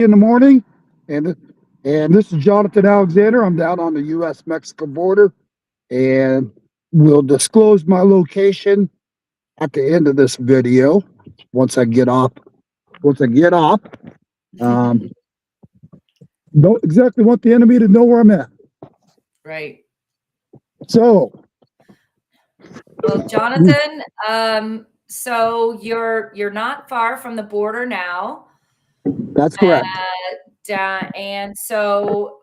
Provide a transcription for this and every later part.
in the morning, and this is Jonathan Alexander. I'm down on the U.S.-Mexico border, and will disclose my location at the end of this video. Once I get off, once I get off, um, don't exactly want the enemy to know where I'm at. Right. So, Well, Jonathan, so you're not far from the border now. that's correct. And so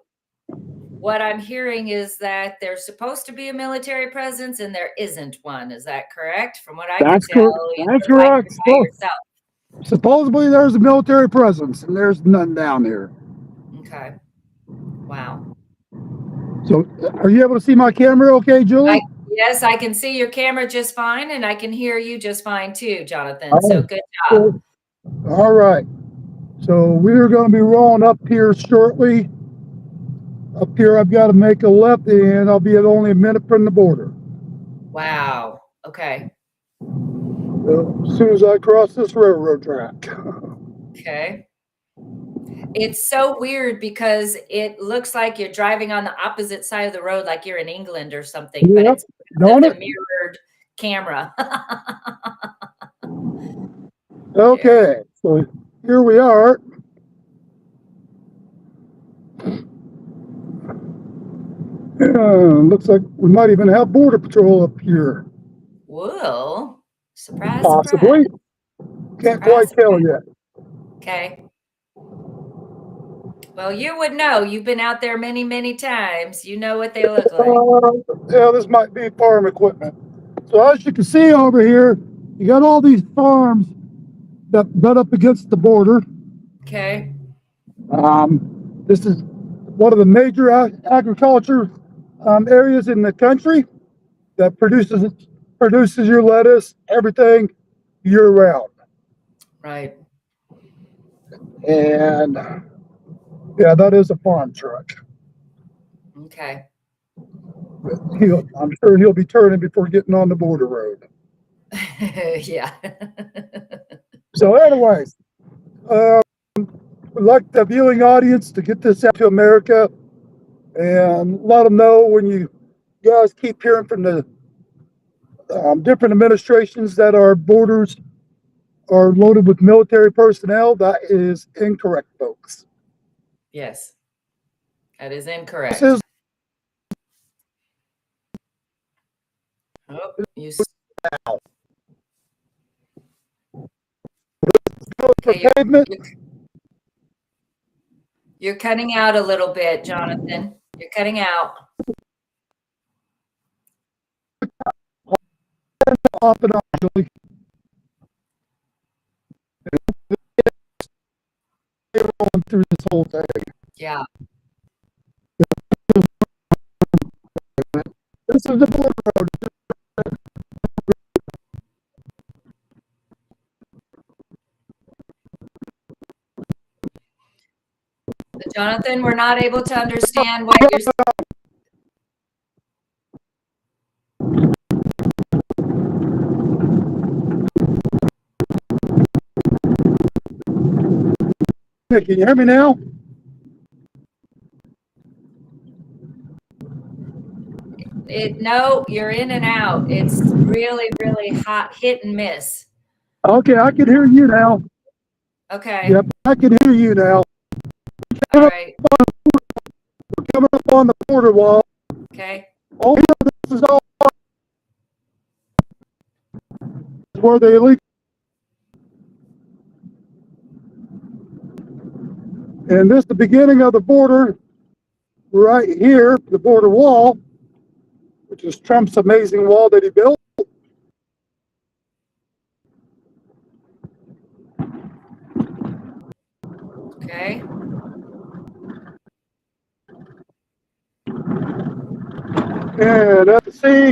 what I'm hearing is that there's supposed to be a military presence and there isn't one. Is that correct? From what I can tell, you That's look like correct. you're by yourself. Supposedly there's a military presence, and there's none down here. Okay. Wow. So, are you able to see my camera okay, Julie? Yes, I can see your camera just fine, and I can hear you just fine too, Jonathan. So good job. All right. So we're going to be rolling up here shortly. Up here, I've got to make a left, and I'll be at only a minute from the border. Wow. Okay. As soon as I cross this railroad track. Okay. It's so weird because it looks like you're driving on the opposite side of the road, like you're in England or something, but it's the mirrored camera. Okay, so here we are. Looks like we might even have border patrol up here. Whoa! Surprise! Possibly. Surprise. Can't quite tell yet. Okay. Well, you would know. You've been out there many, many times. You know what they look like. Yeah, this might be farm equipment. So as you can see over here, you got all these farms that butt up against the border. Okay. This is one of the major agriculture areas in the country that produces your lettuce, everything year round. Right. And yeah, that is a farm truck. Okay. I'm sure he'll be turning before getting on the border road. Yeah. So anyways, we'd like the viewing audience to get this out to America and let them know when you guys keep hearing from the different administrations that our borders are loaded with military personnel. That is incorrect, folks. Yes, that is incorrect. Oh, you're cutting out a little bit, Jonathan. You're cutting out. Off and on, Julie. Going through this whole thing. Yeah. This is the border road. Jonathan, we're not able to understand what you're saying. Can you hear me now? No, you're in and out. It's really, really hot, hit and miss. Okay, I can hear you now. Okay. Yep, I can hear you now. All right. We're coming up on the border wall. Okay. Oh, this is all where they leak. And this is the beginning of the border right here, the border wall, which is Trump's amazing wall that he built. Okay. And at the sea,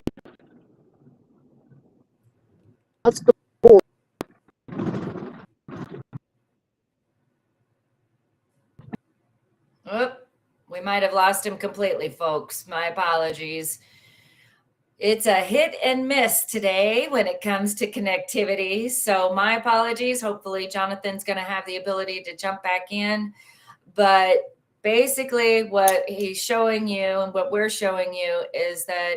that's the border. Oh, we might have lost him completely, folks. My apologies. It's a hit and miss today when it comes to connectivity. So my apologies. Hopefully Jonathan's going to have the ability to jump back in. But basically what he's showing you and what we're showing you is that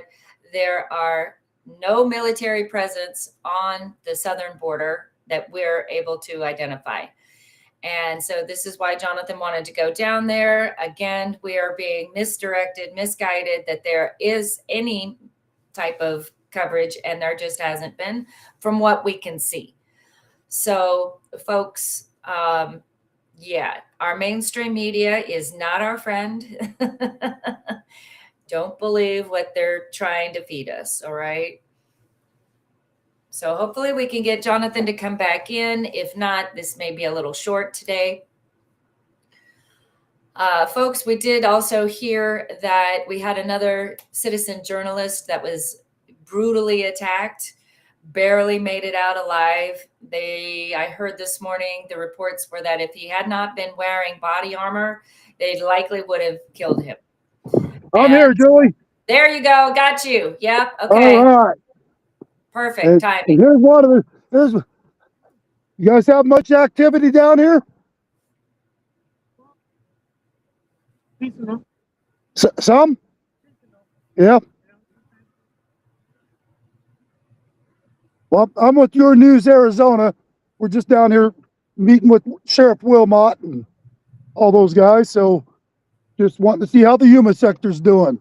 there are no military presence on the southern border that we're able to identify. And so this is why Johnathon wanted to go down there. Again, we are being misdirected, misguided, that there is any type of coverage, and there just hasn't been from what we can see. So folks, yeah, our mainstream media is not our friend. Don't believe what they're trying to feed us, all right? So hopefully we can get Johnathon to come back in. If not, this may be a little short today. Folks, we did also hear that we had another citizen journalist that was brutally attacked, barely made it out alive. I heard this morning, the reports were that if he had not been wearing body armor, they likely would have killed him. I'm here, Julie. There you go. Got you. Yep. Okay. All right. Perfect timing. And here's one of the. You guys have much activity down here? Some? Yeah. Well, I'm with Your News Arizona. We're just down here meeting with Sheriff Wilmot and all those guys. So just wanting to see how the human sector's doing.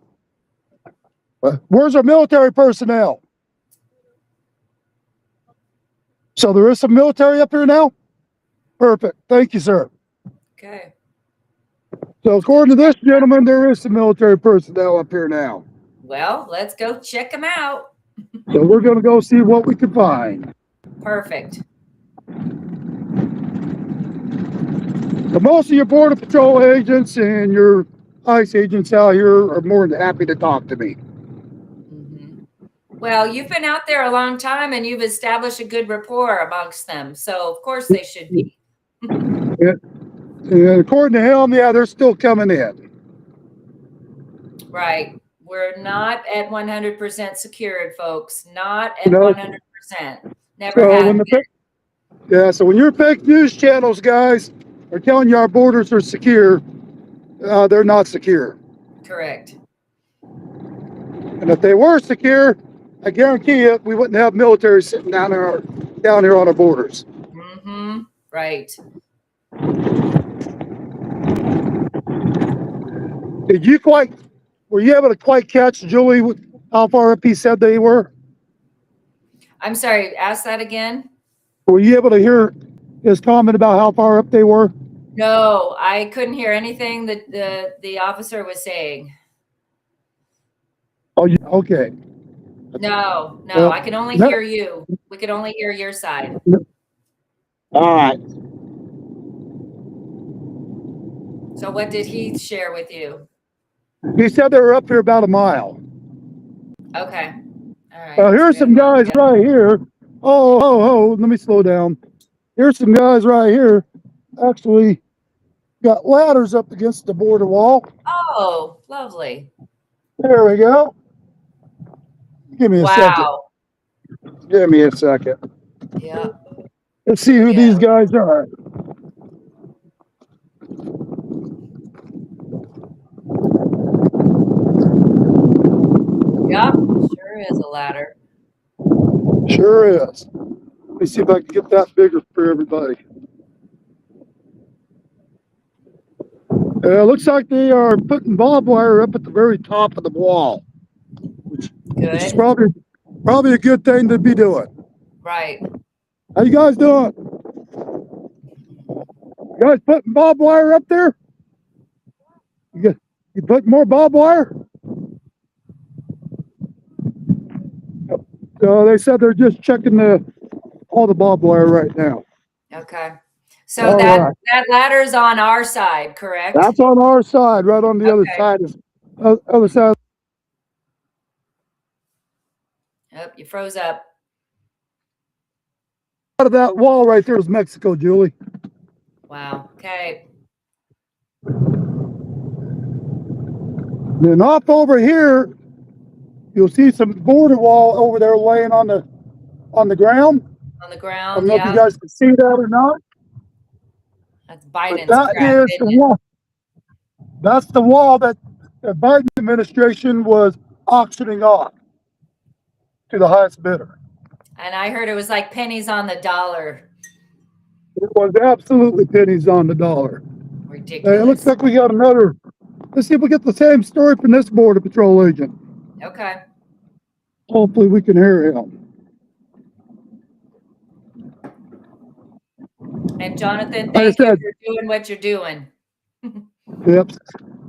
Where's our military personnel? So there is some military up here now? Perfect. Thank you, sir. Okay. So according to this gentleman, there is some military personnel up here now. Well, let's go check them out. So we're going to go see what we can find. Perfect. So most of your Border Patrol agents and your ICE agents out here are more than happy to talk to me. Mm-hmm. Well, you've been out there a long time and you've established a good rapport amongst them. So of course they should be. And according to him, yeah, they're still coming in. Right. We're not at 100% secured, folks. Not at 100%. Never have been. Yeah, so when your fake news channels, guys, are telling you our borders are secure, they're not secure. Correct. And if they were secure, I guarantee you, we wouldn't have military sitting down here on our borders. Mm-hmm. Right. Were you able to quite catch, Julie, how far up he said they were? I'm sorry, ask that again. Were you able to hear his comment about how far up they were? No, I couldn't hear anything that the officer was saying. Oh, okay. No, I can only hear you. We could only hear your side. All right. So what did he share with you? He said they were up here about a mile. Okay. All right. Here's some guys right here. Oh, let me slow down. Here's some guys right here. Actually got ladders up against the border wall. Oh, lovely. There we go. Give me a second. Give me a second. Yeah. Let's see who these guys are. Yep, sure is a ladder. Sure is. Let me see if I can get that bigger for everybody. Looks like they are putting barbed wire up at the very top of the wall, which is probably a good thing to be doing. Right. How you guys doing? You guys putting barbed wire up there? You putting more barbed wire? They said they're just checking all the barbed wire right now. Okay. So that ladder's on our side, correct? That's on our side, right on the other side. Other side. Yep, you froze up. Out of that wall right there is Mexico, Julie. Wow. Okay. Then off over here, you'll see some border wall over there laying on the ground. On the ground. I don't know if you guys can see that or not. That's Biden's that crap, is the wall. That's the wall that the Biden administration was auctioning off to the highest bidder. And I heard it was like pennies on the dollar. It was absolutely pennies on the dollar. Hey, it looks Ridiculous. like we got another. Let's see if we get the same story from this Border Patrol agent. Okay. Hopefully we can hear him. And Jonathan, Like I thank you said, for doing what you're doing. yep,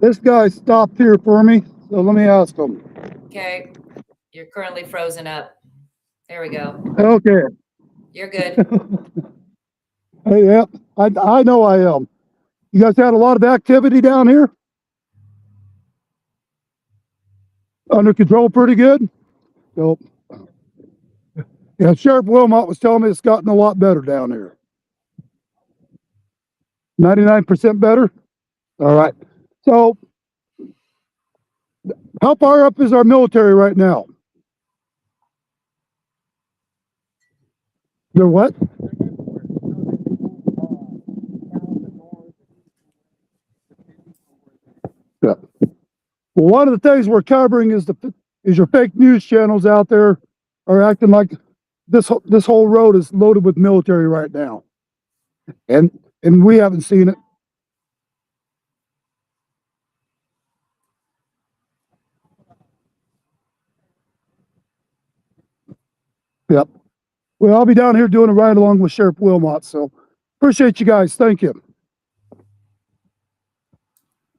this guy stopped here for me, so let me ask him. Okay. You're currently frozen up. There we go. Okay. You're good. Hey, yep, I know I am. You guys had a lot of activity down here? Under control pretty good? So, yeah, Sheriff Wilmot was telling me it's gotten a lot better down here. 99% better? All right. So, how far up is our military right now? They're what? Yeah. Well, one of the things we're covering is your fake news channels out there are acting like this whole road is loaded with military right now, and we haven't seen it. Yep. Well, I'll be down here doing a ride along with Sheriff Wilmot. So appreciate you guys. Thank you.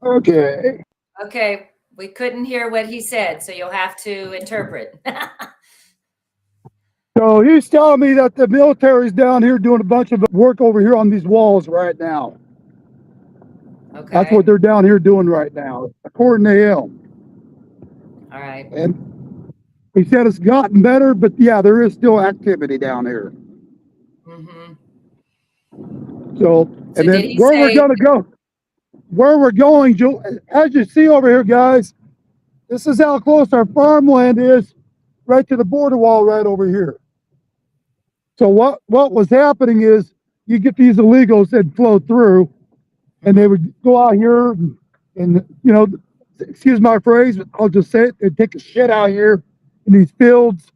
Okay. Okay. We couldn't hear what he said, so you'll have to interpret. So he's telling me that the military's down here doing a bunch of work over here on these walls right now. Okay. That's what they're down here doing right now, according to him. All right. And he said it's gotten better, but yeah, there is still activity down here. Mm-hmm. So, So and then did he where we're say, going to go, where we're going, as you see over here, guys, this is how close our farmland is right to the border wall right over here. So what was happening is you get these illegals that flow through, and they would go out here and you know, excuse my phrase, but I'll just say it, they'd take a shit out here in these fields.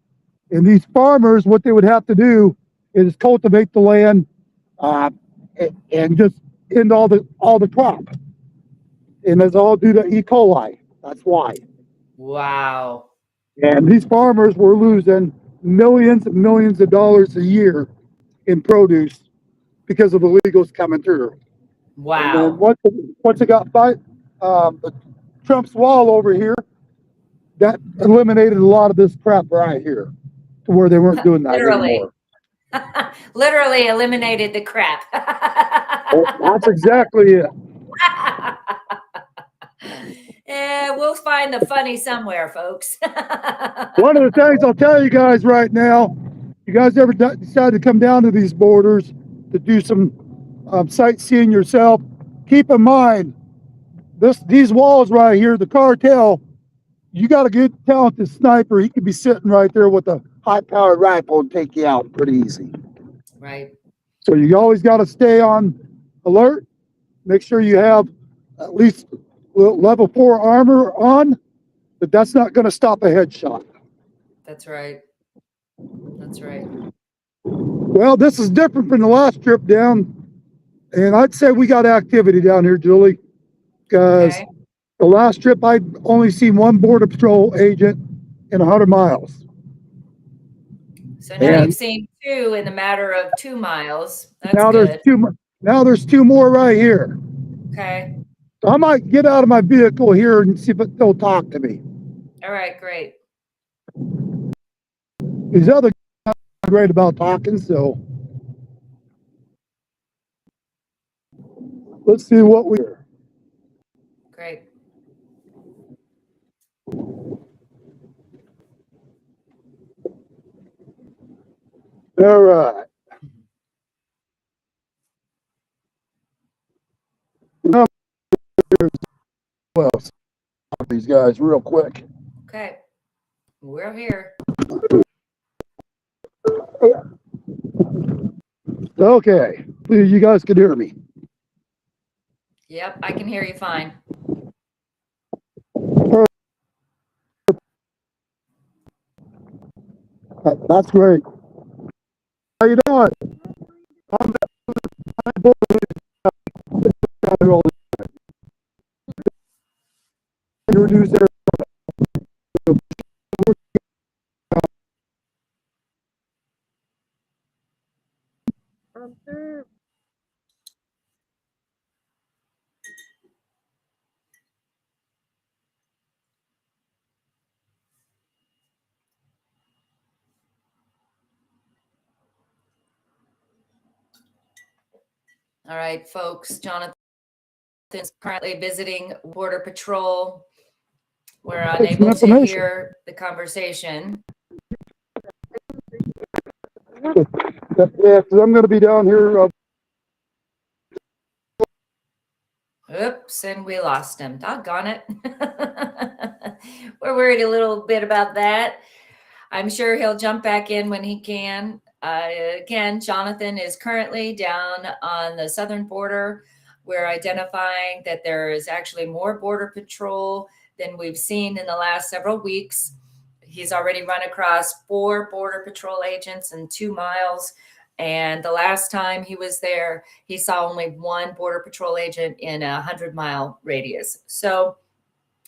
And these farmers, what they would have to do is cultivate the land and just end all the crop. And it's all due to E. coli. That's why. wow. And these farmers were losing millions and millions of dollars a year in produce because of illegals coming through. And then Wow. once it got by Trump's wall over here, that eliminated a lot of this crap right here to where they weren't doing that Literally. anymore. Literally eliminated the crap. That's exactly it. Yeah, we'll find the funny somewhere, folks. One of the things I'll tell you guys right now, you guys ever decide to come down to these borders to do some sightseeing yourself, keep in mind these walls right here, the cartel, you got a good talented sniper, he could be sitting right there with a high-powered rifle and take you out pretty easy. Right. So you always got to stay on alert. Make sure you have at least level 4 armor on, but that's not going to stop a headshot. That's right. That's right. Well, this is different from the last trip down, and I'd say we got activity down here, Julie, because Okay. the last trip I'd only seen one Border Patrol agent in 100 miles. So now And you've seen 2 in the matter of 2 miles. That's now good. there's two more right here. Okay. So I might get out of my vehicle here and see if they'll talk to me. All right, great. These other guys are great about talking, so let's see what we hear. Great. All right. Now, well, these guys real quick. Okay. We're here. Okay, you guys can hear me. Yep, I can hear you fine. That's great. How you doing? I'm introduce there. All right, folks. Jonathan is currently visiting Border Patrol. We're unable to hear the conversation. Yeah, because I'm going to be down here. Oops, and we lost him. Doggone it. We're worried a little bit about that. I'm sure he'll jump back in when he can. Again, Jonathan is currently down on the southern border. We're identifying that there is actually more Border Patrol than we've seen in the last several weeks. He's already run across 4 Border Patrol agents in 2 miles. And the last time he was there, he saw only 1 Border Patrol agent in a 100-mile radius. So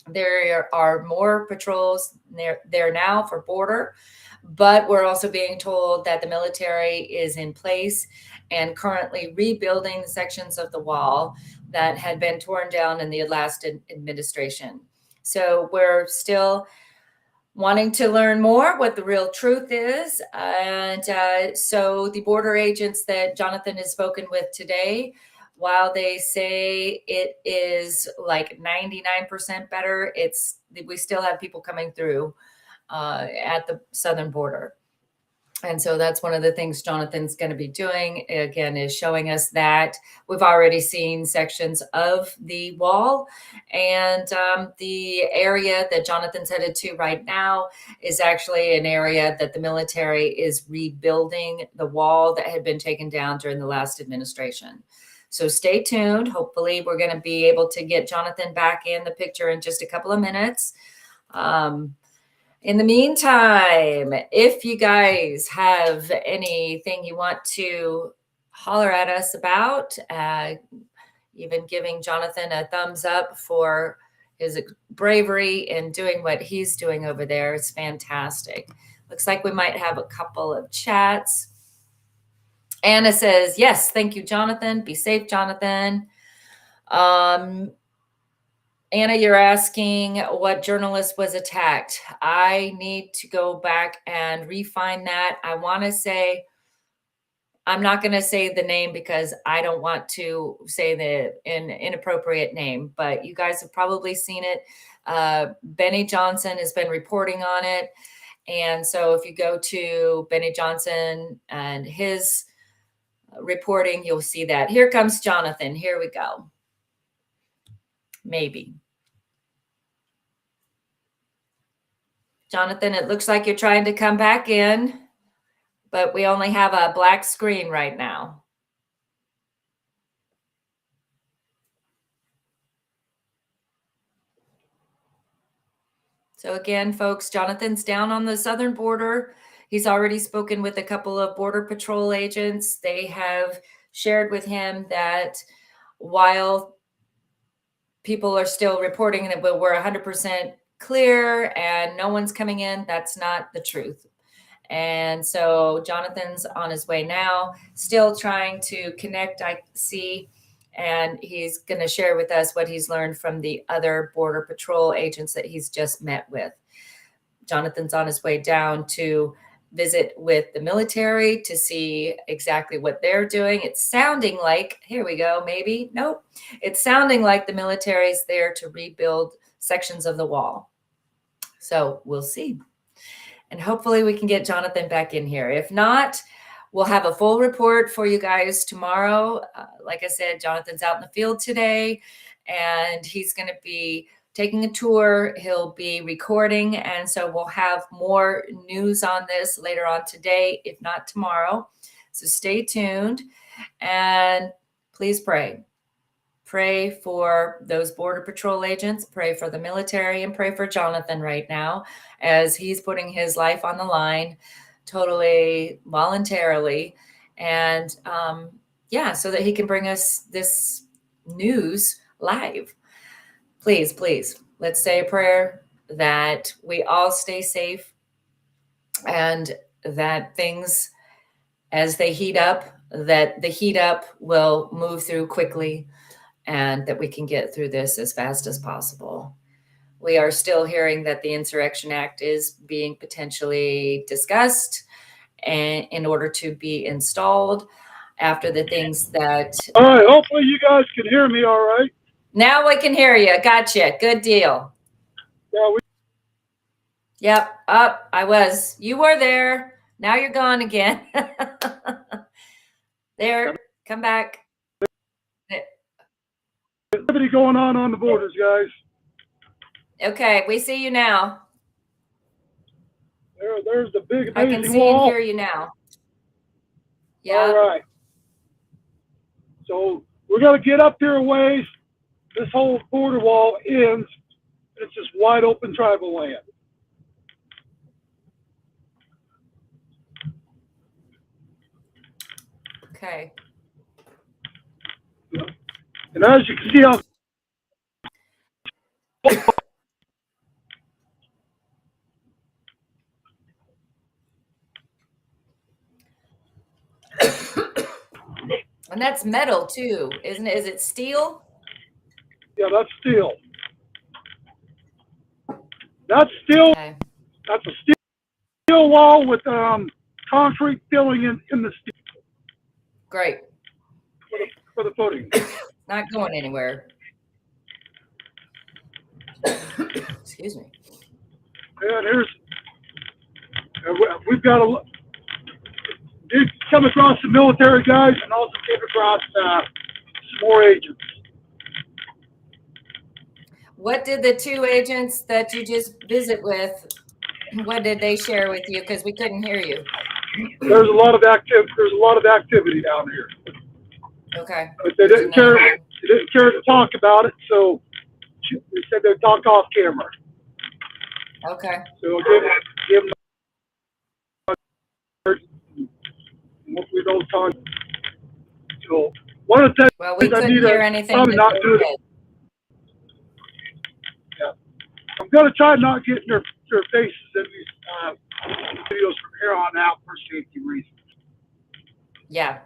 there are more patrols there now for border, but we're also being told that the military is in place and currently rebuilding sections of the wall that had been torn down in the last administration. So we're still wanting to learn more what the real truth is. And so the border agents that Jonathan has spoken with today, while they say it is like 99% better, we still have people coming through at the southern border. And so that's one of the things Jonathan's going to be doing, again, is showing us that we've already seen sections of the wall. And the area that Jonathan's headed to right now is actually an area that the military is rebuilding the wall that had been taken down during the last administration. So stay tuned. Hopefully we're going to be able to get Jonathan back in the picture in just a couple of minutes. In the meantime, if you guys have anything you want to holler at us about, even giving Jonathan a thumbs up for his bravery in doing what he's doing over there, it's fantastic. Looks like we might have a couple of chats. Anna says, yes, thank you, Jonathan. Be safe, Jonathan. Anna, you're asking what journalist was attacked. I need to go back and refine that. I want to say, I'm not going to say the name because I don't want to say an inappropriate name, but you guys have probably seen it. Benny Johnson has been reporting on it. And so if you go to Benny Johnson and his reporting, you'll see that. Here comes Jonathan. Here we go. Maybe. Jonathan, it looks like you're trying to come back in, but we only have a black screen right now. So again, folks, Jonathan's down on the southern border. He's already spoken with a couple of Border Patrol agents. They have shared with him that while people are still reporting that we're 100% clear and no one's coming in, that's not the truth. And so Jonathan's on his way now, still trying to connect, I see, and he's going to share with us what he's learned from the other Border Patrol agents that he's just met with. Jonathan's on his way down to visit with the military to see exactly what they're doing. It's sounding like, here we go, maybe, nope. It's sounding like the military is there to rebuild sections of the wall. So we'll see. And hopefully we can get Jonathan back in here. If not, we'll have a full report for you guys tomorrow. Like I said, Jonathan's out in the field today, and he's going to be taking a tour. He'll be recording, and so we'll have more news on this later on today, if not tomorrow. So stay tuned, and please pray. Pray for those Border Patrol agents, pray for the military, and pray for Jonathan right now as he's putting his life on the line totally voluntarily. And yeah, so that he can bring us this news live. Please, please, let's say a prayer that we all stay safe and that things, as they heat up, that the heat up will move through quickly and that we can get through this as fast as possible. We are still hearing that the Insurrection Act is being potentially discussed and in order to be installed after the things that. All right, hopefully you guys can hear me all right. Now we can hear you. Gotcha. Good deal. Yeah, Yep. Up. I was. You were there. Now you're gone again. There. Come back. activity going on the borders, guys. Okay. We see you now. There's the big I amazing can see wall. and hear you now. Yeah. All right. So we're going to get up here a ways. This whole border wall ends. It's just wide open tribal land. Okay. And as you can see on And that's metal too, isn't it? Is it steel? yeah, that's steel. That's steel. Okay. That's a steel wall with concrete filling in the steel Great. for the footing. Not going anywhere. Excuse me. And here's we've got a. Did come across some military guys and also came across some more agents. What did the two agents that you just visit with, what did they share with you? Because we couldn't hear you. There's a lot of activity down here. Okay. But they didn't care. They didn't care to talk about it, so they said they'd talk off camera. Okay. So give them. Hopefully don't talk. So one of the things Well, we I couldn't need hear to anything. probably not do it. Yeah, I'm gonna try not get their faces in these videos from here on out for safety reasons. Yeah,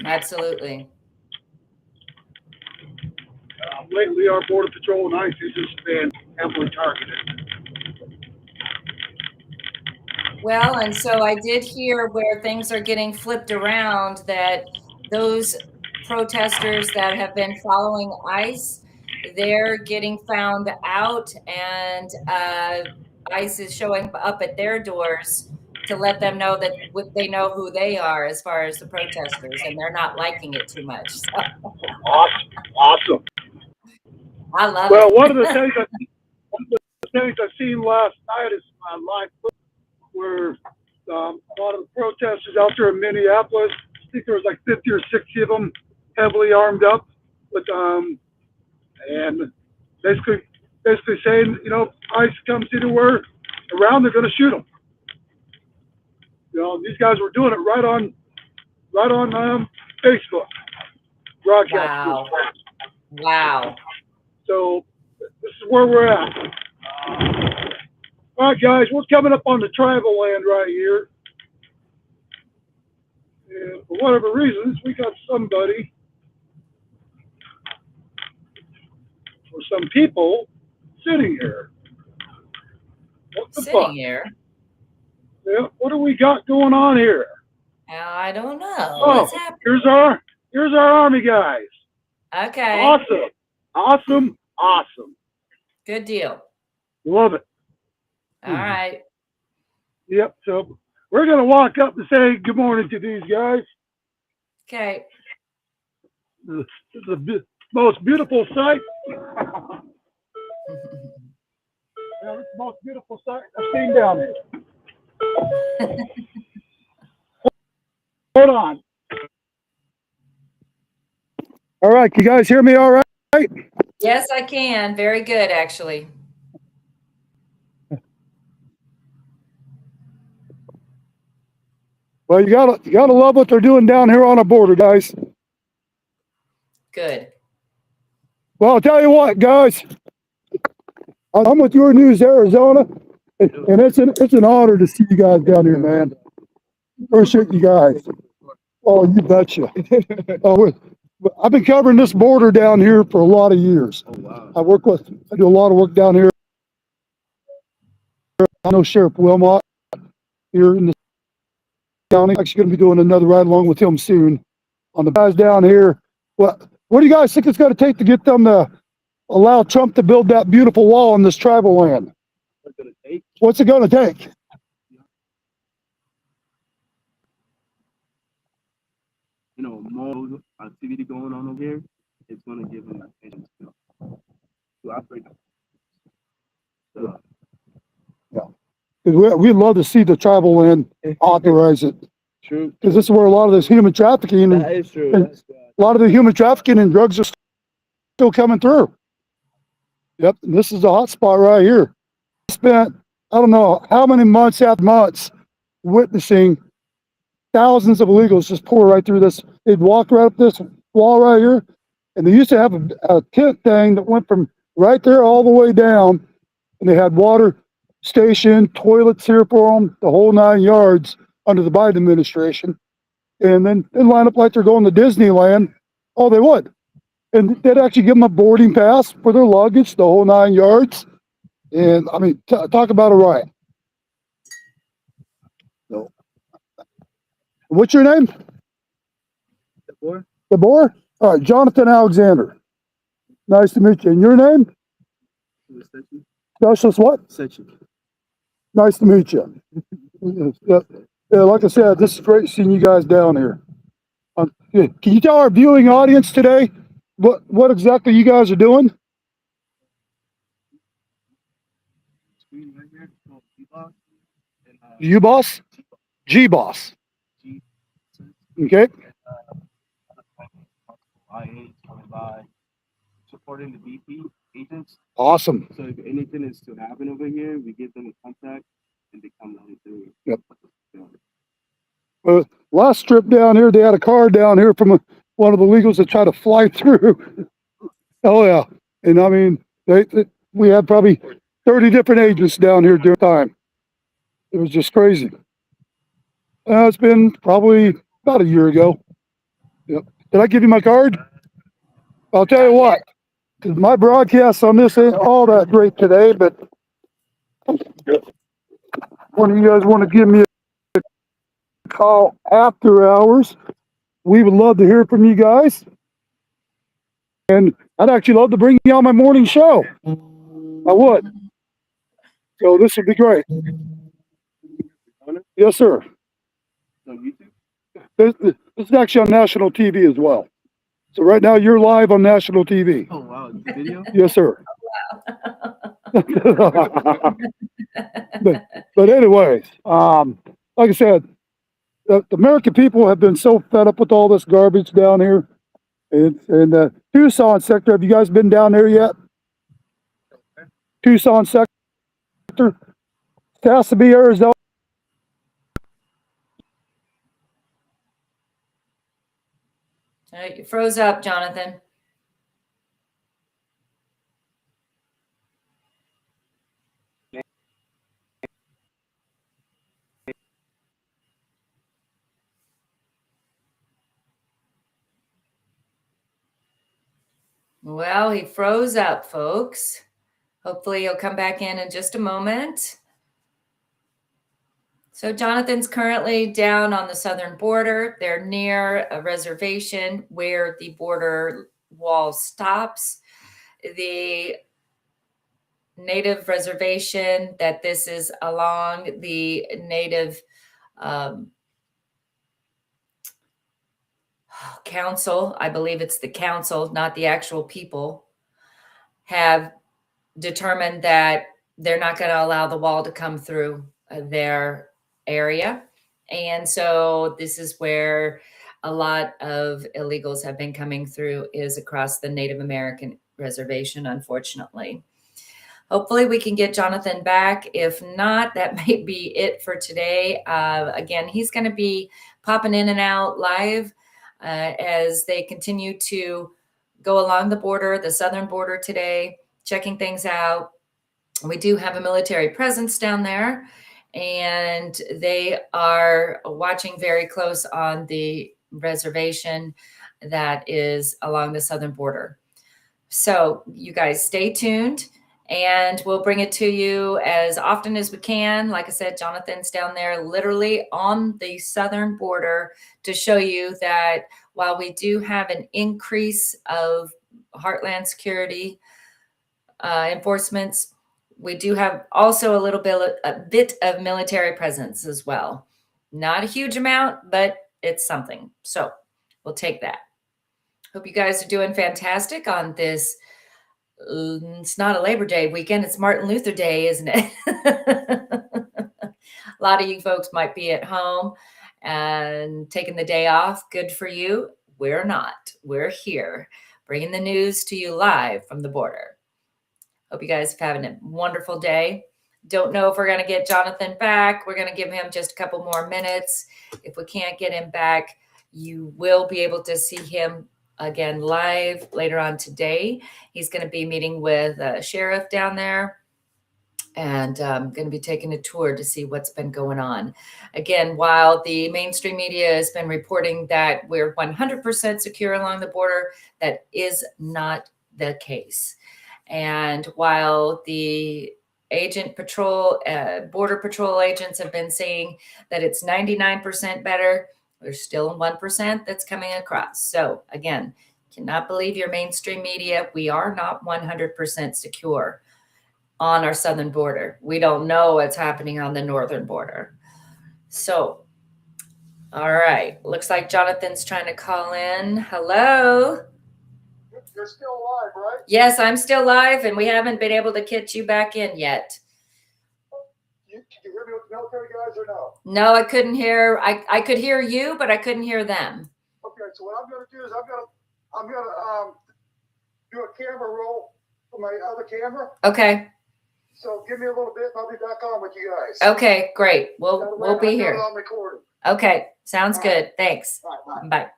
absolutely. Lately, our Border Patrol and ICE has just been heavily targeted. Well, and so I did hear where things are getting flipped around, that those protesters that have been following ICE, they're getting found out, and ICE is showing up at their doors to let them know that they know who they are as far as the protesters, and they're not liking it too much. So. Awesome. I love well, it. one of the things I've seen last night is live footage where a lot of the protesters out there in Minneapolis, I think there was like 50 or 60 of them, heavily armed up with and basically saying, you know, ICE comes anywhere around, they're going to shoot them. You know, these guys were doing it right on Facebook broadcast. Wow. Wow. So this is where we're at. All right, guys, we're coming up on the tribal land right here. And for whatever reasons, we got somebody or some people sitting here. What the Sitting fuck? here. Yeah, what do we got going on here? I don't know. Oh, What's happening? here's our army guys. Okay. Awesome. Good deal. Love it. All right. Yep. So we're gonna walk up and say good morning to these guys. Okay. This is the most beautiful sight. Yeah, it's the most beautiful sight I've seen down here. Hold on. All right, can you guys hear me all right? Yes, I can. Very good, actually. Well, you gotta love what they're doing down here on the border, guys. Good. Well, I'll tell you what, guys. I'm with Your News Arizona, and it's an honor to see you guys down here, man. Appreciate you guys. Oh, you betcha. I've been covering this border down here for a lot of years. Oh, wow. I do a lot of work down here. I know Sheriff Wilmot here in the county. Actually going to be doing another ride along with him soon. On the guys down here, what do you guys think it's going to take to get them to allow Trump to build that beautiful wall on this tribal land? What's it going to take? You know, more activity going on over here. It's going to give them attention to operate. So, Because we'd love to see the tribal land authorize it. true. Because this is where a lot of this human trafficking and That is true. and- That's a lot of the human trafficking and drugs are still coming through. Yep, and this is the hot spot right here. Spent I don't know how many months after months witnessing thousands of illegals just pour right through this. They'd walk right up this wall right here, and they used to have a tent thing that went from right there all the way down, and they had water station, toilets here for them, the whole 9 yards under the Biden administration. And then they'd line up like they're going to Disneyland. Oh, they would. And they'd actually give them a boarding pass for their luggage, the whole 9 yards. And I mean, talk about a riot. So, what's your name? DeBoer? DeBoer? All right, Jonathan Alexander. Nice to meet you. And your name? Specialist what? Section. Nice to meet you. Yeah, like I said, this is great seeing you guys down here. Yeah, can you tell our viewing audience today what exactly you guys are doing? Screen right here. Called G-Box. And, U-Boss? G-Boss. G. Okay. IA coming by, supporting the BP agents. Awesome. So if anything is to happen over here, we give them a contact and they come down through. Yep. Last trip down here, they had a car down here from one of the illegals that tried to fly through. Oh yeah, and I mean, we had probably 30 different agents down here during the time. It was just crazy. It's been probably about a year ago. Yep. Did I give you my card? I'll tell you what, 'cause my broadcast on this ain't all that great today, but one of you guys want to give me a call after hours, we would love to hear from you guys. And I'd actually love to bring you on my morning show. I would. So this would be great. Yes, sir. So YouTube? This is actually on national TV as well. So right now you're live on national TV. Oh wow, the video? Yes, sir. but anyways, like I said, the American people have been so fed up with all this garbage down here. In the Tucson sector, have you guys been down there yet? Tucson sector, Casabee, Arizona. You froze up, Jonathan. Well, he froze up, folks. Hopefully he'll come back in just a moment. So Jonathan's currently down on the southern border. They're near a reservation where the border wall stops. The native reservation that this is along the native council, I believe it's the council, not the actual people, have determined that they're not going to allow the wall to come through their area. And so this is where a lot of illegals have been coming through, is across the Native American reservation, unfortunately. hopefully we can get Johnathon back. If not, that may be it for today. Again, he's going to be popping in and out live as they continue to go along the border, the southern border today, checking things out. We do have a military presence down there, and they are watching very close on the reservation that is along the southern border. So you guys stay tuned, and we'll bring it to you as often as we can. Like I said, Johnathon's down there literally on the southern border to show you that while we do have an increase of Heartland security enforcements, we do have also a bit of military presence as well. Not a huge amount, but it's something. So we'll take that. Hope you guys are doing fantastic on this. It's not a Labor Day weekend. It's Martin Luther Day, isn't it? A lot of you folks might be at home and taking the day off. Good for you. We're not. We're here bringing the news to you live from the border. Hope you guys are having a wonderful day. Don't know if we're going to get Johnathon back. We're going to give him just a couple more minutes. If we can't get him back, you will be able to see him again live later on today. He's going to be meeting with a sheriff down there, and I'm going to be taking a tour to see what's been going on. Again, while the mainstream media has been reporting that we're 100% secure along the border, that is not the case. And while the border patrol agents have been saying that it's 99% better, there's still 1% that's coming across. So again, cannot believe your mainstream media. We are not 100% secure on our southern border. We don't know what's happening on the northern border. So, all right. Looks like Johnathon's trying to call in. Hello. You're still alive, right? Yes, I'm still live, and we haven't been able to get you back in yet. Can you hear me with the military guys or no? No, I couldn't hear. I could hear you, but I couldn't hear them. Okay, so what I'm going to do is I'm going to do a camera roll for my other camera. Okay. So give me a little bit, and I'll be back on with you guys. Okay, great. We'll be here. I'm recording. Okay, sounds All good. Thanks. All right, bye. Bye.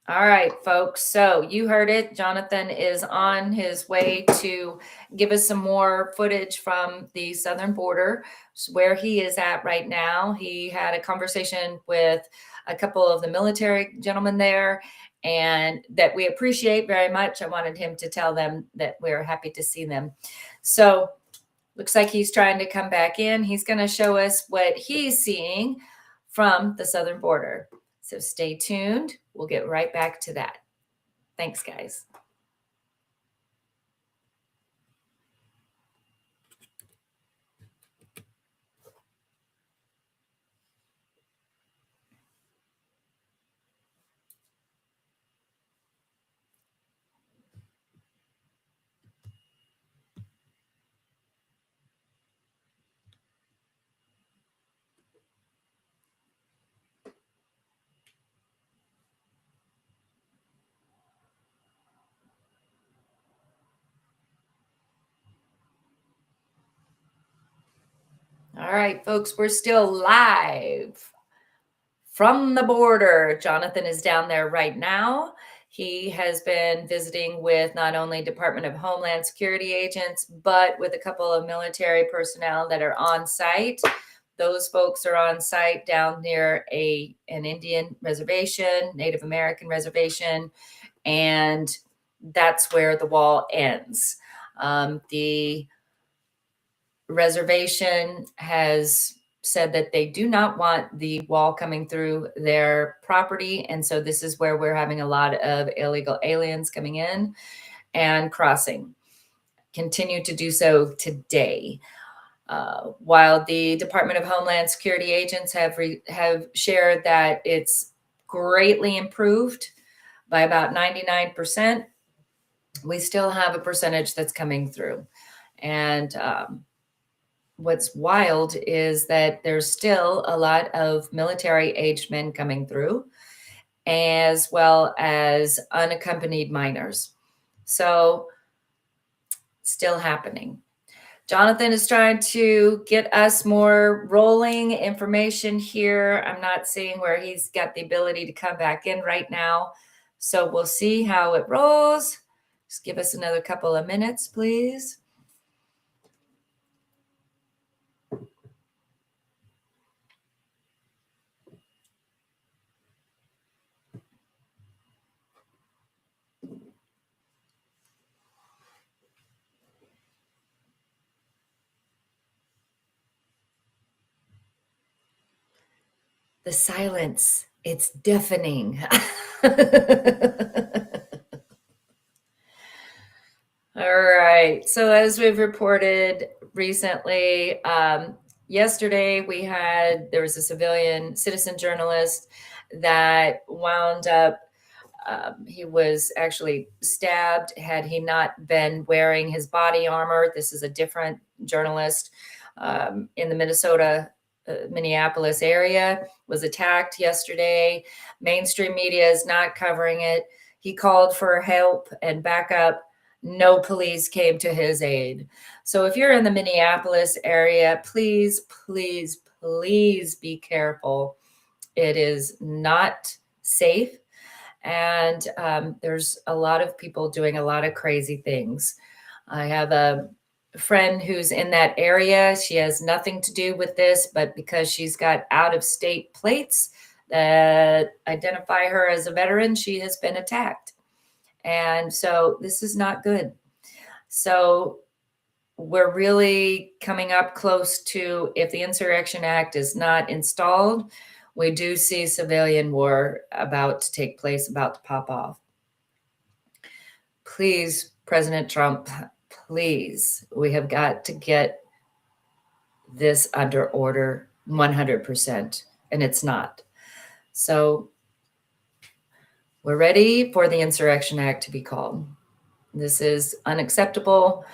All right, folks. So you heard it. Johnathon is on his way to give us some more footage from the southern border, where he is at right now. He had a conversation with a couple of the military gentlemen there, and that we appreciate very much. I wanted him to tell them that we're happy to see them. So looks like he's trying to come back in. He's going to show us what he's seeing from the southern border. So stay tuned. We'll get right back to that. Thanks, guys. All right, folks, we're still live from the border. Johnathon is down there right now. He has been visiting with not only Department of Homeland Security agents, but with a couple of military personnel that are on site. Those folks are on site down near an Indian reservation, Native American reservation, and that's where the wall ends. The reservation has said that they do not want the wall coming through their property. And so this is where we're having a lot of illegal aliens coming in and crossing. Continue to do so today. While the Department of Homeland Security agents have shared that it's greatly improved by about 99%, we still have a percentage that's coming through. And what's wild is that there's still a lot of military-aged men coming through, as well as unaccompanied minors. So still happening. Jonathan is trying to get us more rolling information here. I'm not seeing where he's got the ability to come back in right now. So we'll see how it rolls. Just give us another couple of minutes, please. The silence, it's deafening. All right. So as we've reported recently, yesterday there was a citizen journalist that wound up, he was actually stabbed had he not been wearing his body armor. This is a different journalist in the Minneapolis area, was attacked yesterday. Mainstream media is not covering it. He called for help and backup. No police came to his aid. So if you're in the Minneapolis area, please, please, please be careful. It is not safe. And there's a lot of people doing a lot of crazy things. I have a friend who's in that area. She has nothing to do with this, but because she's got out-of-state plates that identify her as a veteran, she has been attacked. And so this is not good. So we're really coming up close to, if the Insurrection Act is not installed, we do see civilian war about to take place, about to pop off. Please, President Trump, please, we have got to get this under order 100%, and it's not. So we're ready for the Insurrection Act to be called. This is unacceptable,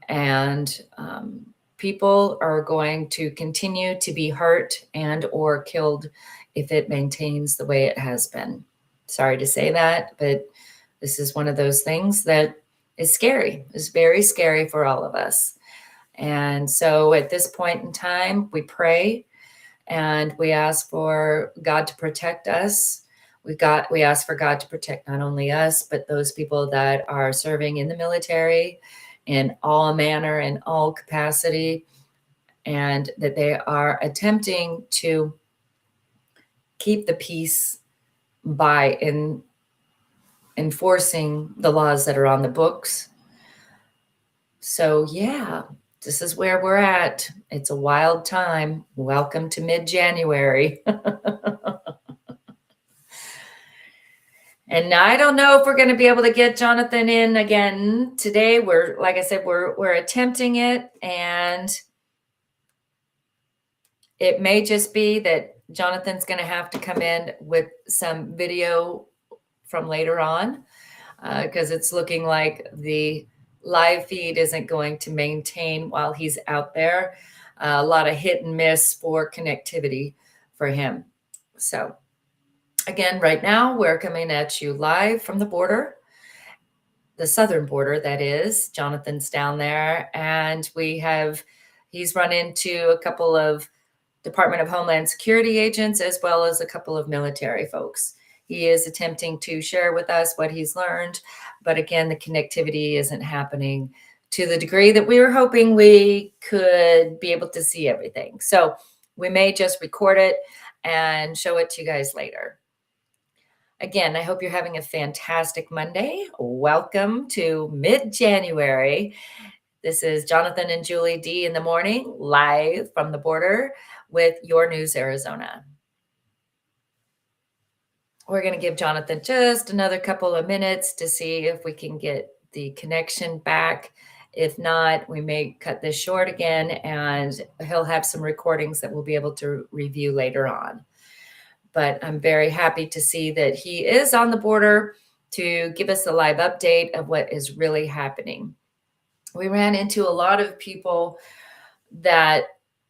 and people are going to continue to be hurt and or killed if it maintains the way it has been. Sorry to say that, but this is one of those things that is scary. It's very scary for all of us. And so at this point in time, we pray and we ask for God to protect us. We ask for God to protect not only us, but those people that are serving in the military in all manner and all capacity, and that they are attempting to keep the peace by enforcing the laws that are on the books. So yeah, this is where we're at. It's a wild time. Welcome to mid-January. And I don't know if we're going to be able to get Jonathan in again today. Like I said, we're attempting it, and it may just be that Jonathan's going to have to come in with some video from later on, because it's looking like the live feed isn't going to maintain while he's out there. A lot of hit and miss for connectivity for him. So again, right now we're coming at you live from the border, the southern border, that is. Jonathan's down there, and he's run into a couple of Department of Homeland Security agents as well as a couple of military folks. He is attempting to share with us what he's learned, but again, the connectivity isn't happening to the degree that we were hoping we could be able to see everything. So we may just record it and show it to you guys later. Again, I hope you're having a fantastic Monday. Welcome to mid-January. This is Jonathan and Julie D in the morning, live from the border with Your News Arizona. We're going to give Jonathan just another couple of minutes to see if we can get the connection back. If not, we may cut this short again, and he'll have some recordings that we'll be able to review later on. But I'm very happy to see that he is on the border to give us a live update of what is really happening. We ran into a lot of people that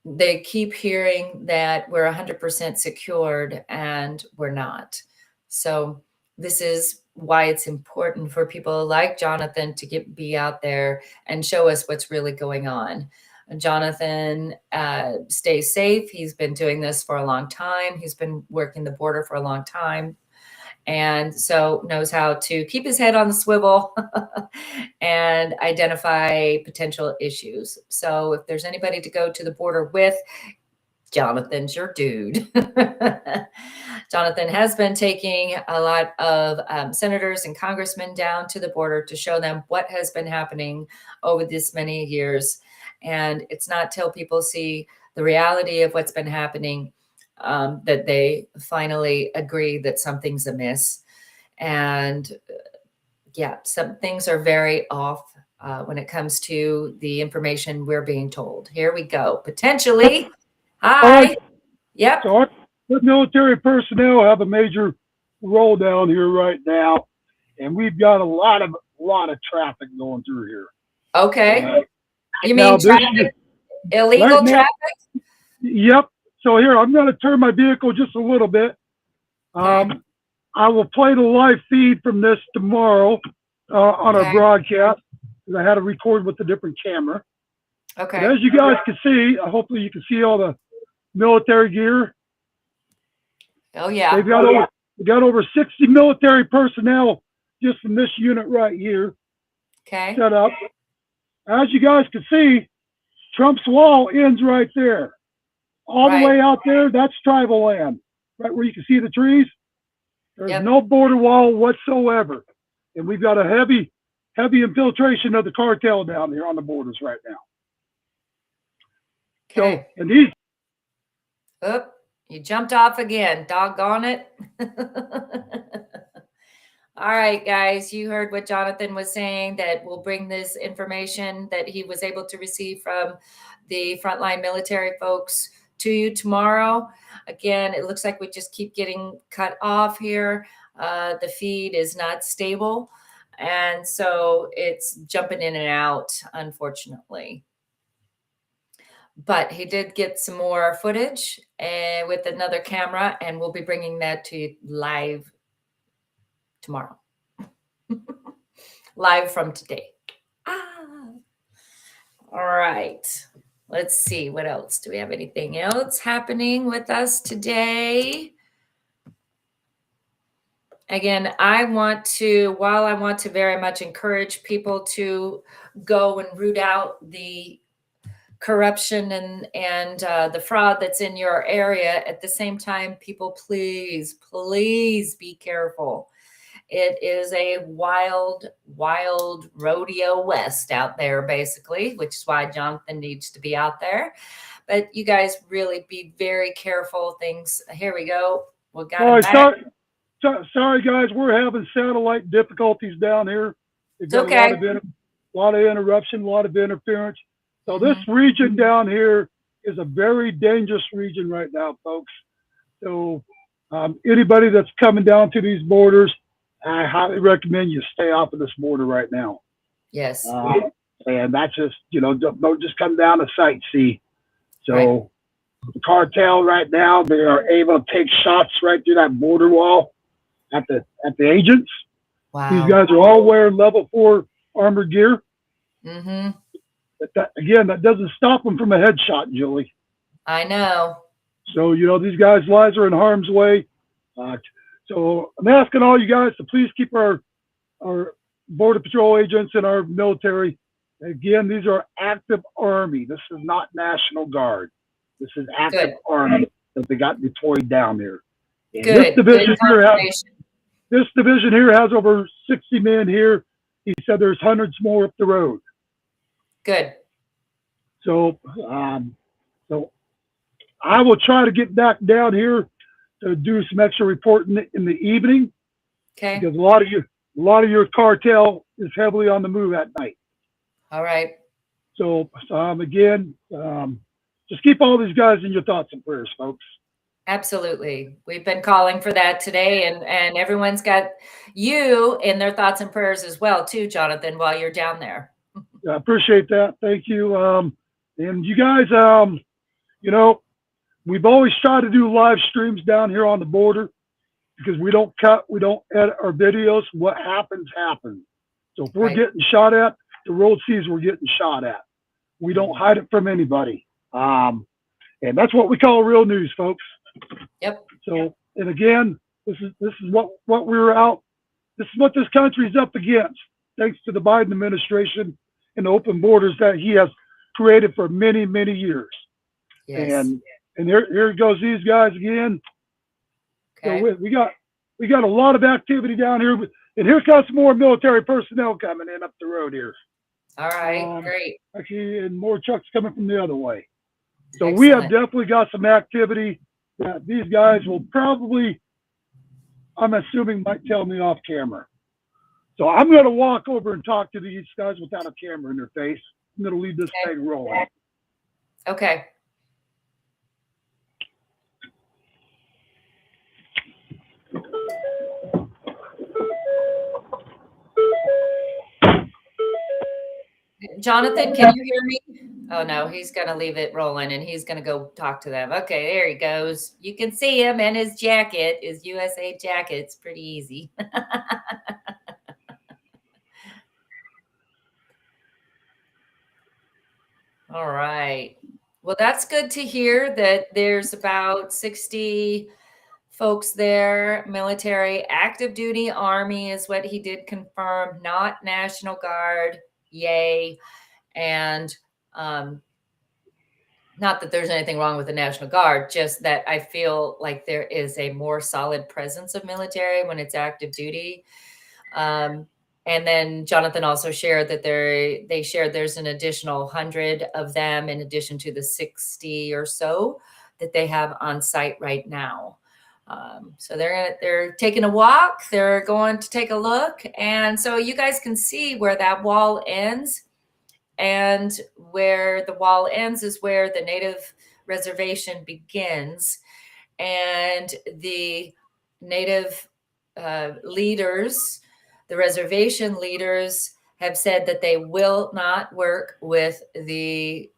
they keep hearing that we're 100% secured, and we're not. So this is why it's important for people like Johnathon to be out there and show us what's really going on. Johnathon stays safe. He's been doing this for a long time. He's been working the border for a long time, and so knows how to keep his head on the swivel and identify potential issues. So if there's anybody to go to the border with, Johnathon's your dude. Johnathon has been taking a lot of senators and congressmen down to the border to show them what has been happening over this many years. And it's not till people see the reality of what's been happening that they finally agree that something's amiss. And yeah, some things are very off when it comes to the information we're being told. Here we go. Potentially. Hi. Yep. So our military personnel have a major roll down here right now, and we've got a lot of traffic going through here. Okay. You mean traffic? Illegal right now, traffic? Yep. So here, I'm going to turn my vehicle just a little bit. Okay. I will play the live feed from this tomorrow on our broadcast, because I had to record with a different camera. Okay. But as you guys can see, hopefully you can see all the military gear. Oh yeah. They've got over 60 military personnel just from this unit right here. Okay. Set up. As you guys can see, Trump's wall ends right there. All the way out there, that's tribal land. Right where you can see the trees. There's no border wall whatsoever. And we've got a heavy infiltration of the cartel down here on the borders right now. Okay. So, and these. Oop, you jumped off again. Doggone it. All right, guys, you heard what Johnathon was saying, that we'll bring this information that he was able to receive from the frontline military folks to you tomorrow. Again, it looks like we just keep getting cut off here. The feed is not stable, and so it's jumping in and out, unfortunately. But he did get some more footage with another camera, and we'll be bringing that to you live tomorrow. Live from today. All right. Let's see what else. Do we have anything else happening with us today? Again, I want to very much encourage people to go and root out the corruption and the fraud that's in your area. At the same time, people, please be careful. It is a wild rodeo west out there, basically, which is why Johnathon needs to be out there. But you guys really be very careful. Here we go. We got sorry, guys. We're having satellite difficulties down here. It's okay. A lot of interruption, a lot of interference. So this region down here is a very dangerous region right now, folks. So anybody that's coming down to these borders, I highly recommend you stay off of this border right now. Yes. And that's just, don't just come down to sightsee. So the cartel right now, they are able to take shots right through that border wall at the agents. Wow. These guys are all wearing level 4 armored gear. Mm-hmm. But that doesn't stop them from a headshot, Julie. I know. So, these guys' lives are in harm's way. So I'm asking all you guys to please keep our Border Patrol agents and our military. Again, these are active Army. This is not National Guard. This is active Army that they got deployed down here. And this division here has over 60 men here. He said there's hundreds more up the road. Good. So, so I will try to get back down here to do some extra reporting in the evening. Okay. Because a lot of your cartel is heavily on the move at night. All right. So again, just keep all these guys in your thoughts and prayers, folks. Absolutely. We've been calling for that today, and everyone's got you in their thoughts and prayers as well, too, Johnathon, while you're down there. I appreciate that. Thank you. And you guys, we've always tried to do live streams down here on the border. because we don't cut, we don't edit our videos. What happens, happens. So if we're Right. getting shot at, the world sees we're getting shot at. We don't hide it from anybody. And that's what we call real news, folks. Yep. So, and again, this is what we're out. This is what this country's up against, thanks to the Biden administration and the open borders that he has created for many, many years. Yes. And here goes these guys again. Okay. So we got a lot of activity down here, and here comes more military personnel coming in up the road here. All right. Great. Actually, and more trucks coming from the other way. So we have definitely got some activity that these guys will probably, I'm assuming, might tell me off camera. So I'm going to walk over and talk to these guys without a camera in their face. I'm going to leave this thing rolling. Okay. Jonathan, can you hear me? Oh no, he's going to leave it rolling and he's going to go talk to them. Okay, there he goes. You can see him and his jacket, his USA jacket. It's pretty easy. All right. Well, that's good to hear that there's about 60 folks there, military, active duty Army is what he did confirm, not National Guard. Yay. And not that there's anything wrong with the National Guard, just that I feel like there is a more solid presence of military when it's active duty. And then Jonathan also shared that they shared there's an additional 100 of them in addition to the 60 or so that they have on site right now. So they're taking a walk. They're going to take a look. And so you guys can see where that wall ends. And where the wall ends is where the Native reservation begins. And the Native leaders, the reservation leaders, have said that they will not work with the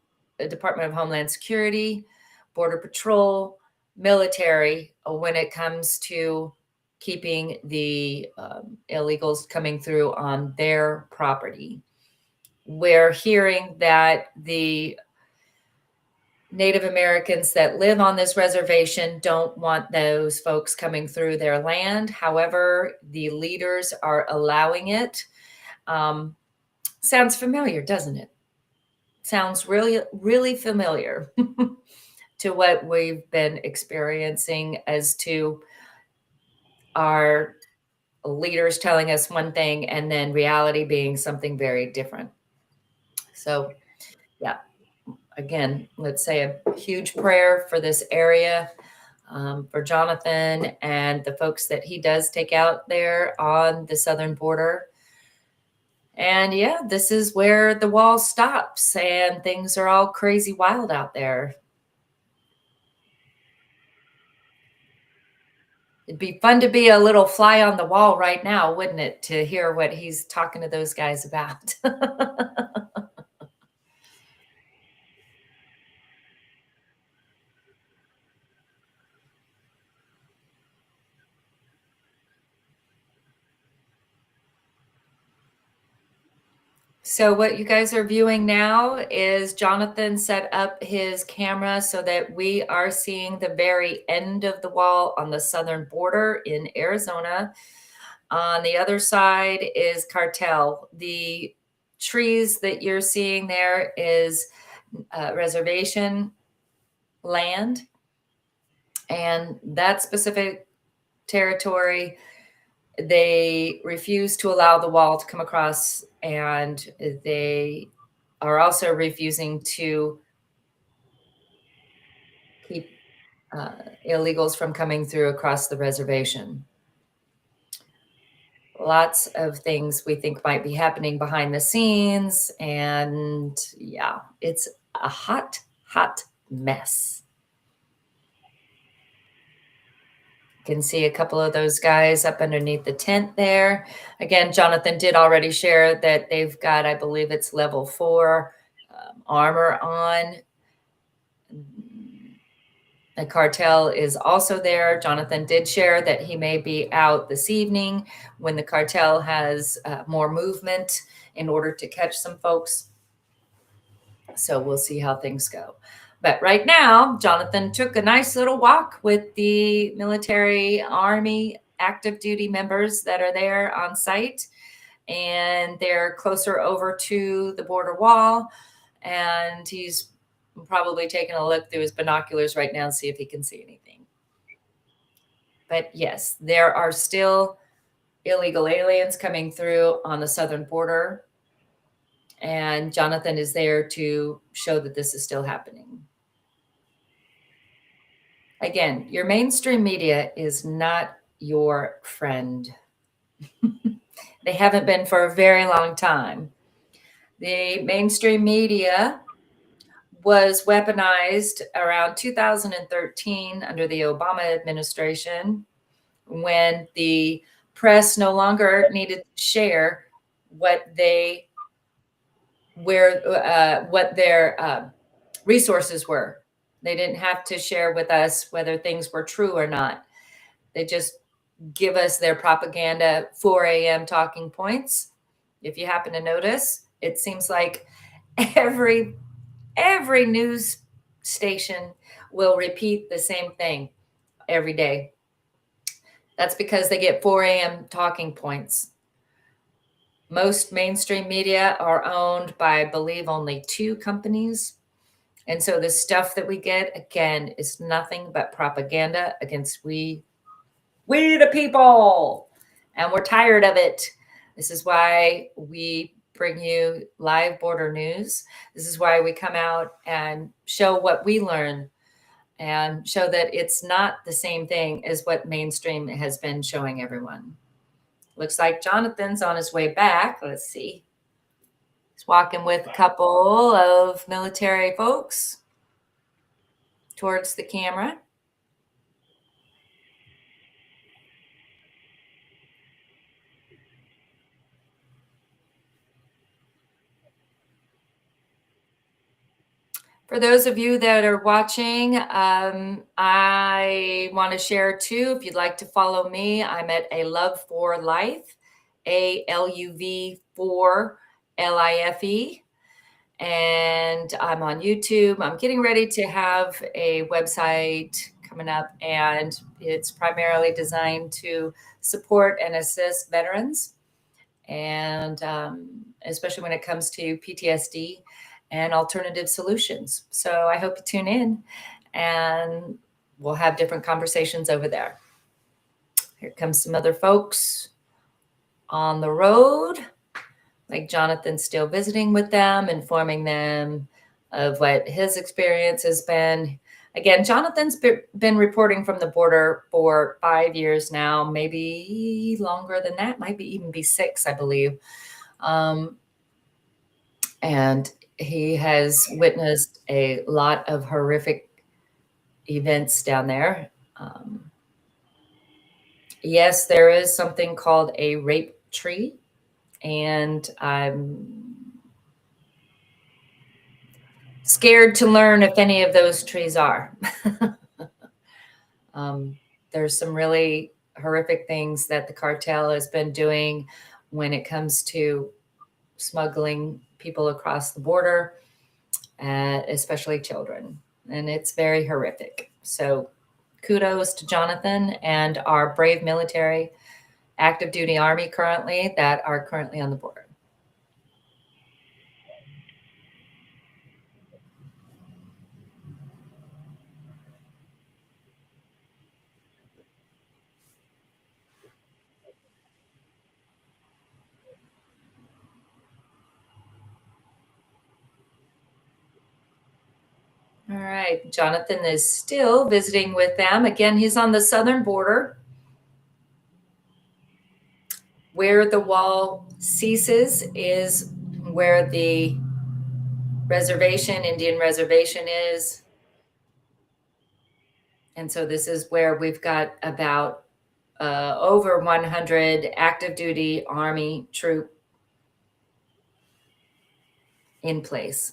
Department of Homeland Security, Border Patrol, military when it comes to keeping the illegals coming through on their property. We're hearing that the Native Americans that live on this reservation don't want those folks coming through their land. However, the leaders are allowing it. Sounds familiar, doesn't it? Sounds really, really familiar to what we've been experiencing as to our leaders telling us one thing and then reality being something very different. So, yeah. Again, let's say a huge prayer for this area, for Jonathan and the folks that he does take out there on the southern border. And yeah, this is where the wall stops and things are all crazy wild out there. It'd be fun to be a little fly on the wall right now, wouldn't it, to hear what he's talking to those guys about? So what you guys are viewing now is Jonathan set up his camera so that we are seeing the very end of the wall on the southern border in Arizona. On the other side is Cartel. The trees that you're seeing there is reservation land. And that specific territory, they refuse to allow the wall to come across, and they are also refusing to keep illegals from coming through across the reservation. Lots of things we think might be happening behind the scenes, and yeah, it's a hot, hot mess. Can see a couple of those guys up underneath the tent there. Again, Jonathan did already share that they've got, I believe it's level 4 armor on. The cartel is also there. Johnathon did share that he may be out this evening when the cartel has more movement in order to catch some folks. So we'll see how things go. But right now, Johnathon took a nice little walk with the military, Army, active duty members that are there on site. And they're closer over to the border wall. And he's probably taking a look through his binoculars right now and see if he can see anything. But yes, there are still illegal aliens coming through on the southern border. And Johnathon is there to show that this is still happening. Again, your mainstream media is not your friend. They haven't been for a very long time. The mainstream media was weaponized around 2013 under the Obama administration, when the press no longer needed to share what their resources were. They didn't have to share with us whether things were true or not. They just give us their propaganda 4 a.m. talking points. If you happen to notice, it seems like every news station will repeat the same thing every day. That's because they get 4 a.m. talking points. Most mainstream media are owned by, I believe, only 2 companies. And so the stuff that we get, again, is nothing but propaganda against we the people. And we're tired of it. This is why we bring you live border news. This is why we come out and show what we learn and show that it's not the same thing as what mainstream has been showing everyone. Looks like Johnathon's on his way back. Let's see. He's walking with a couple of military folks towards the camera. For those of you that are watching, I want to share too, if you'd like to follow me, I'm at A Love for Life, ALUV 4 LIFE. And I'm on YouTube. I'm getting ready to have a website coming up, and it's primarily designed to support and assist veterans, and especially when it comes to PTSD and alternative solutions. So I hope you tune in, and we'll have different conversations over there. Here comes some other folks on the road. Like Johnathon's still visiting with them, informing them of what his experience has been. Again, Johnathon's been reporting from the border for 5 years now, maybe longer than that, might even be 6, I believe. And he has witnessed a lot of horrific events down there. Yes, there is something called a rape tree, and I'm scared to learn if any of those trees are. There's some really horrific things that the cartel has been doing when it comes to smuggling people across the border, especially children. And it's very horrific. So kudos to Johnathon and our brave military, active duty Army currently that are currently on the border. All right, Johnathon is still visiting with them. Again, he's on the southern border. Where the wall ceases is where the reservation, Indian reservation is. And so this is where we've got about over 100 active duty Army troop in place.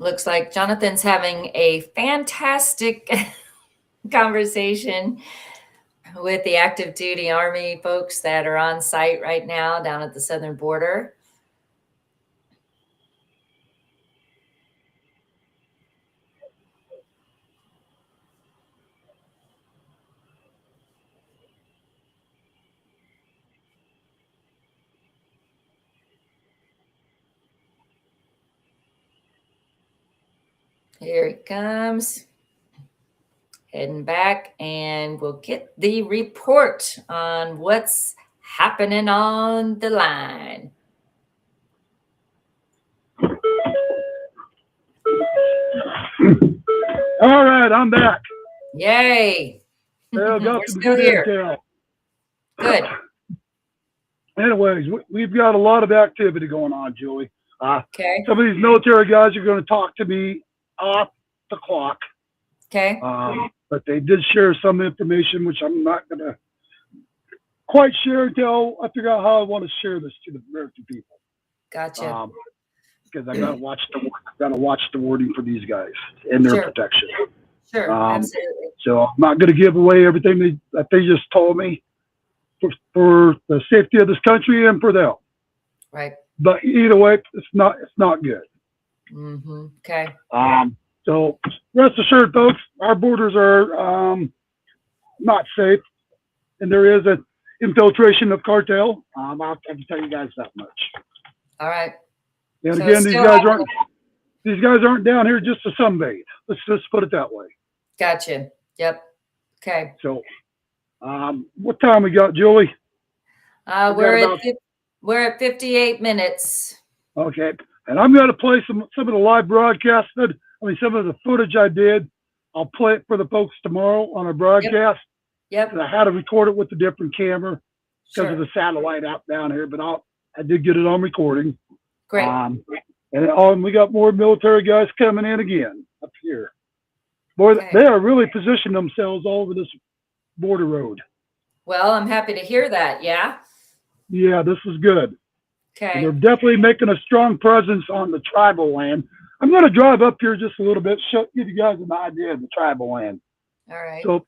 Looks like Jonathan's having a fantastic conversation with the active duty Army folks that are on site right now down at the southern border. Here he comes. Heading back, and we'll get the report on what's happening on the line. All right, I'm back. Yay. Well, got We're some still good here. intel. Good. Anyways, we've got a lot of activity going on, Julie. Okay. Some of these military guys are going to talk to me off the clock. Okay. But they did share some information, which I'm not going to quite share until I figure out how I want to share this to the American people. Gotcha. Because I got to watch the wording for these guys and their protection. Sure. Absolutely. So I'm not going to give away everything that they just told me for the safety of this country and for them. Right. But either way, it's not good. Mm-hmm. Okay. So rest assured, folks, our borders are not safe, and there is an infiltration of cartel. I can tell you guys that much. All right. And So again, still these guys aren't down here just to sunbathe. Let's just put it that way. Gotcha. Yep. Okay. So, what time we got, Julie? We're at 58 minutes. Okay, and I'm going to play some of the live broadcasts. Some of the footage I did. I'll play it for the folks tomorrow on our broadcast. Yep. I had to record it with a different camera because of Sure. the satellite out down here, but I did get it on recording. Great. And we got more military guys coming in again up here. Boy, Okay. they are really positioning themselves all over this border road. Well, I'm happy to hear that. Yeah. Yeah, this is good. Okay. And they're definitely making a strong presence on the tribal land. I'm going to drive up here just a little bit, give you guys an idea of the tribal land. All right. So,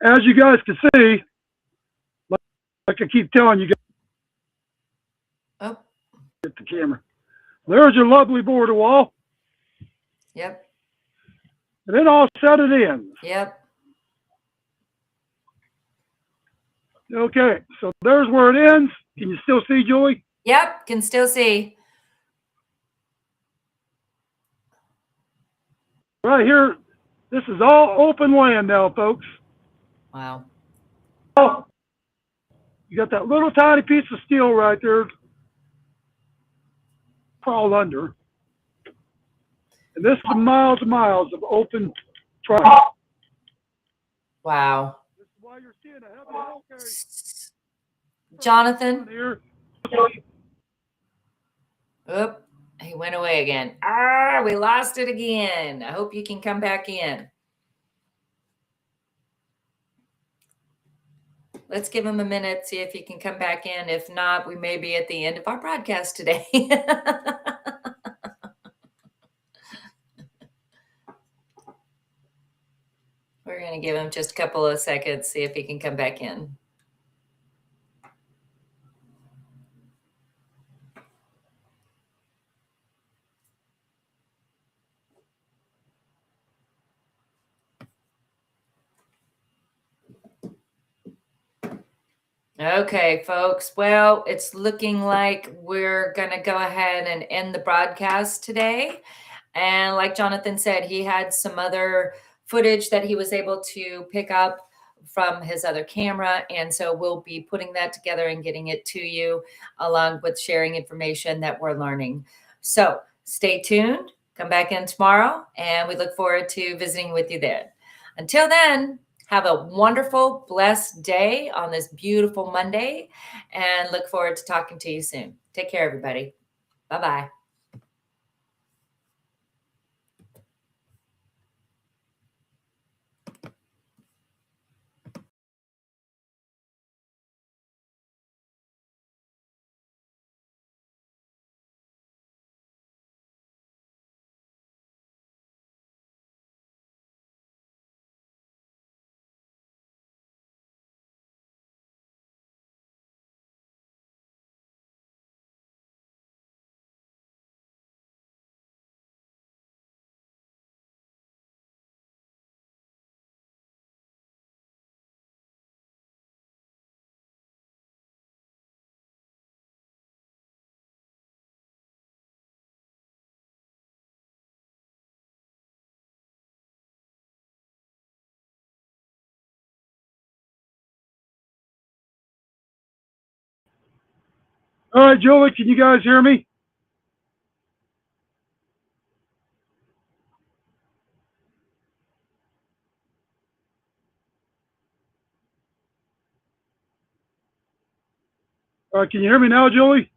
as you guys can see, like I keep telling you guys, get the camera. There's your lovely border wall. Yep. And then I'll set it in. Yep. Okay, so there's where it ends. Can you still see, Julie? Yep. Can still see. Right here, this is all open land now, folks. Wow. You got that little tiny piece of steel right there. Crawl under. And this is miles and miles of open track. Wow. This is why you're seeing a heavy haul carry Jonathan. here. Oop. He went away again. We lost it again. I hope you can come back in. Let's give him a minute, see if he can come back in. If not, we may be at the end of our broadcast today. We're going to give him just a couple of seconds, see if he can come back in. Okay, folks. Well, it's looking like we're going to go ahead and end the broadcast today. And like Jonathan said, he had some other footage that he was able to pick up from his other camera. And so we'll be putting that together and getting it to you along with sharing information that we're learning. So stay tuned. Come back in tomorrow, and we look forward to visiting with you then. Until then, have a wonderful, blessed day on this beautiful Monday, and look forward to talking to you soon. Take care, everybody. Bye-bye. All right, Julie, can you guys hear me? All right, can you hear me now, Julie?